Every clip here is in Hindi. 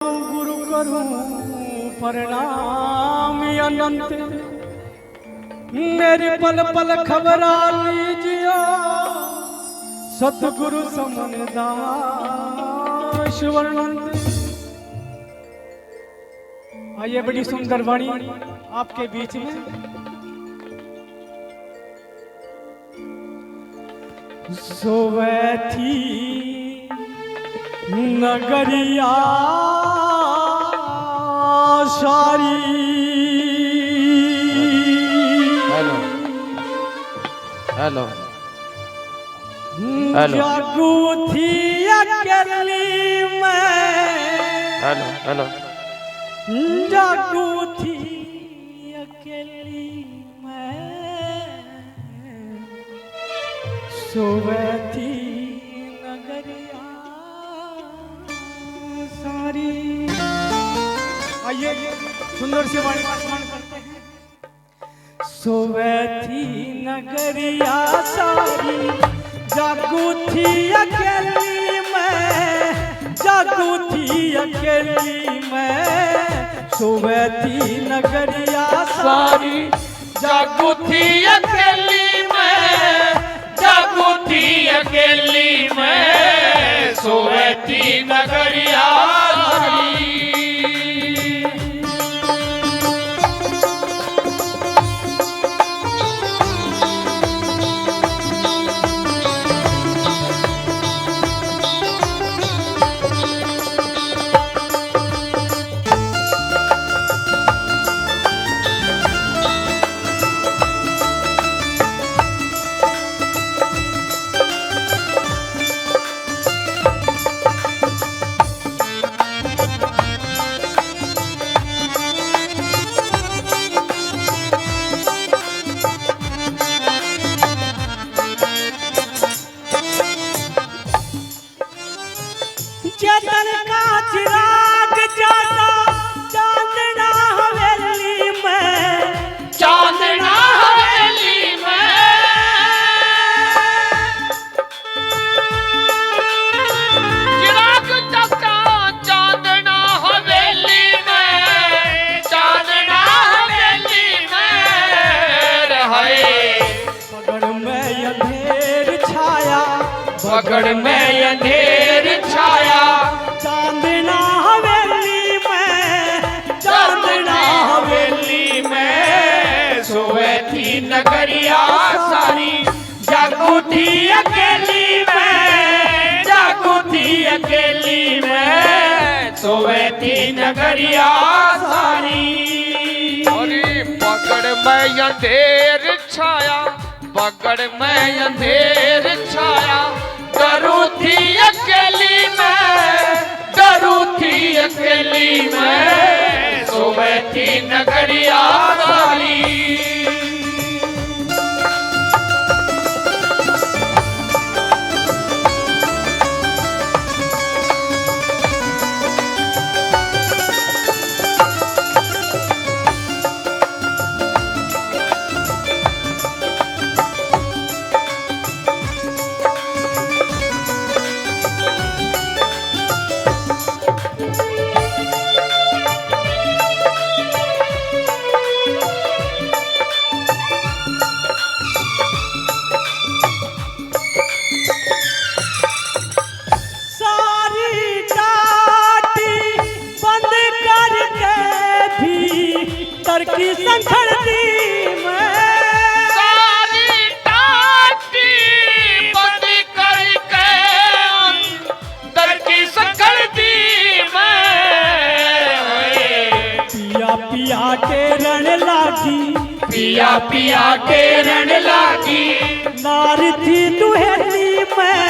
गुरु करूं प्रणाम अनंत, मेरी पल पल खबरा लीजिए सतगुरु समनदास वर्णंत। आइए बड़ी सुंदर वाणी आपके बीच में। सोवे थी नगरिया सारी, हेलो हेलो हेलो जागू थी अकेली मैं, हेलो हेलो जागू थी अकेली मैं, सोवे थी नगरिया सारी। आइए सुंदर से वाणी का स्मरण करते हैं। सोवे थी नगरिया सारी, जागू थी अकेली मैं, जागू थी अकेली मैं, सोवे थी नगरिया सारी, जागू थी अकेली मैं, जागू थी अकेली मैं, सोवे थी नगरिया सारी। चेतन का चिराग जाता चांदना हवेली में, चांदना हवेली में, चिराग जगता चांदना हवेली में, चांदना हवेली में रहे। पगड़ में अंधेर छाया, पगड़ में अंधेर छाया, चांदना हवेली में, चांदना हवेली में, सोवे थी नगरिया सारी, जागू थी अकेली में, जागू थी अकेली में, सोवे थी नगरिया सारी। अरे पगड़ में अंधेर छाया, पगड़ में अंधेर छाया, डरू थी अकेली में, डरू थी अकेली में, सोवे थी नगरिया सारी। सारी टाटी बंद करके भी तरकी संखड़ दी मैं, सारी टाटी बंद करके अंदर की सकल दी मैं, पिया पिया के रण लागी, पिया पिया के रण लागी, नार थी दुहेली में,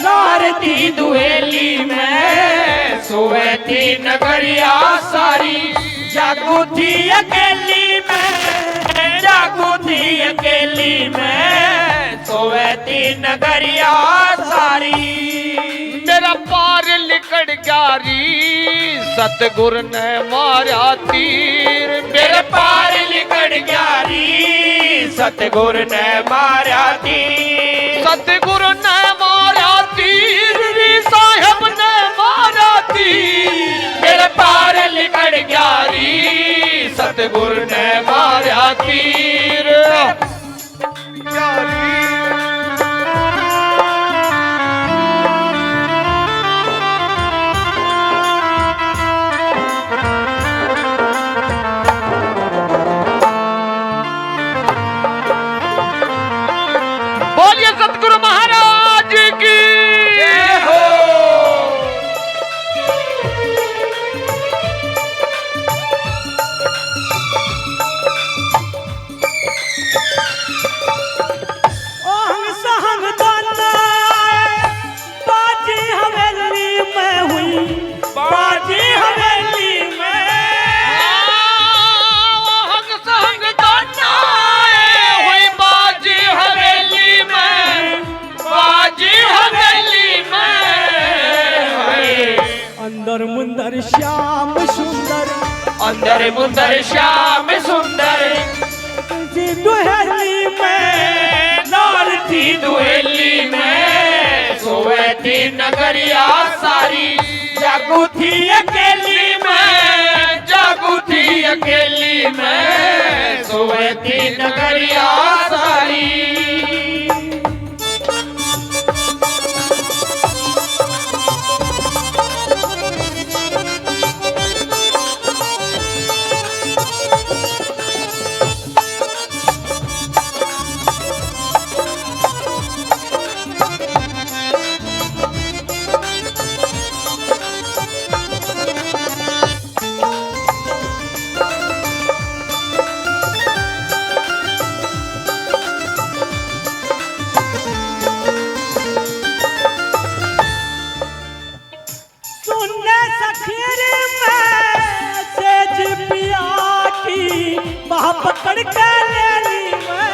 नार थी दुहेली में, सोवे थी नगरिया सारी, जागू थी अकेली में, जागू थी अकेली में, सोवे थी नगरिया सारी। मेरा पार लिकड़ गारी, सतगुरु ने मारा तीर, मेरे पार लिकड़ गारी, सतगुरु ने मारा तीर, सतगुरु ने मारा तीर, साहब ने मारा तीर। सतगुर ने मारा तीर। बोलिए सतगुरु महाराज की जय हो। ओहंग सहंग दोनों बाजी हवेली में हुई, बाजी हवेली में। ओहंग सहंग दोनों हुई बाजी हवेली में, बाजी हवेली में। अंदर मुंदर श्याम सुंदर, अंदर मुंदर श्याम सुंदर जी दुहेली में, नार थी दुहेली में। सोवे थी नगरिया सारी, जागू थी अकेली में, जागू थी अकेली में। सोवे थी नगरिया सारी। सुनने सखीर में सेज पिया की बाह पकड़ के लेली में।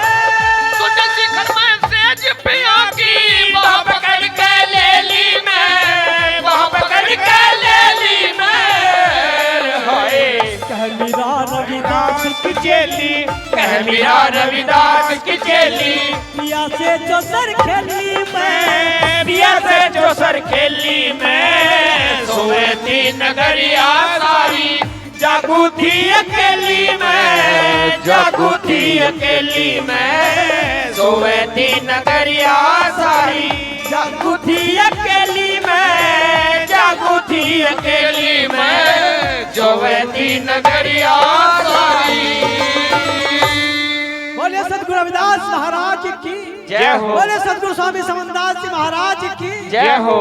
सुन शिखर में सेज पिया की बाह पकड़ के लेली में, बाह पकड़ के लेली में। हाय कह मीरा रविदास की चेली, कह मीरा रविदास की चेली। पिया से जो सर खेली में, पिया से जो सर खेली में। सोए थी नगरिया सारी, जागू थी अकेली में, जागू थी अकेली में। सोए थी नगरिया सारी, जागू थी अकेली में, जागू थी अकेली में। सोए थी नगरिया सारी। बोले सतगुरु रविदास महाराज की जय हो। बोले सतगुरु स्वामी समनदास जी महाराज की जय हो।